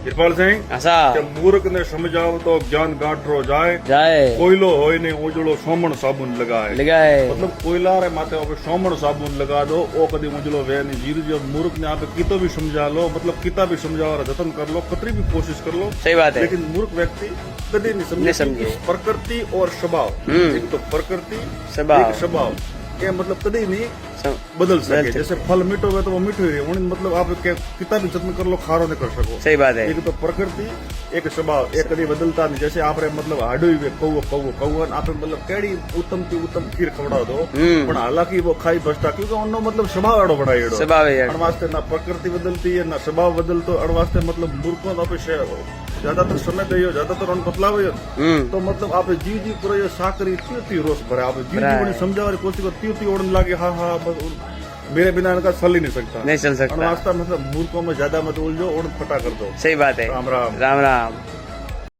कृपाल सिंह ऐसा કે મૂર્ખ ને સમજાવ તો જ્ઞાન ગાંઠરો જાય जाए કોયલો હોય ને ઉજળો સોમણ સાબુન લગાય लगाए मतलब कोयला रे माथे आप सोमण साबुन लगा दो ओ कदी मुझलो वे नहीं जीर जो मूर्ख ने आप कितो भी समझा लो मतलब किता भी समझाओ और जतन कर लो कतरी भी कोशिश कर लो सही बात है लेकिन मूर्ख व्यक्ति कभी नहीं समझे नहीं समझे। कि प्रकृति और स्वभाव एक तो प्रकृति स्वभाव। एक स्वभाव ये मतलब कभी नहीं सम- बदल सके बदल जैसे फल मीठो है तो वो मीठो ही रहे उन्हें मतलब आप कितना भी जतन कर लो खारो नहीं कर सको सही बात है एक तो प्रकृति एक स्वभाव एक कभी बदलता नहीं जैसे आप मतलब हाडो कौओ कौओ कौन आप मतलब केड़ी उत्तम की उत्तम खीर खवड़ा दो पण हालांकि वो खाई बसता क्योंकि उन्नो मतलब स्वभाव एडो बनाएड़ो स्वभाव है अण वास्ते ना प्रकृति बदलती है ना स्वभाव बदलतो अण वास्ते मतलब मूर्खों तो आप ज्यादातर समय दो ज्यादातर उन बतलाव तो मतलब आप जीव जीव करो साकरी तीर्थी रोष भरे आप जीव जीव समझावा कोशिश करो तीर्थी ओढ़ने लागे हाँ हाँ बस मेरे बिना इनका चल ही नहीं सकता नहीं चल अण सकता वास्ता मतलब मूर्खों में ज्यादा मत उलझो और फटा कर दो सही बात है राम राम राम राम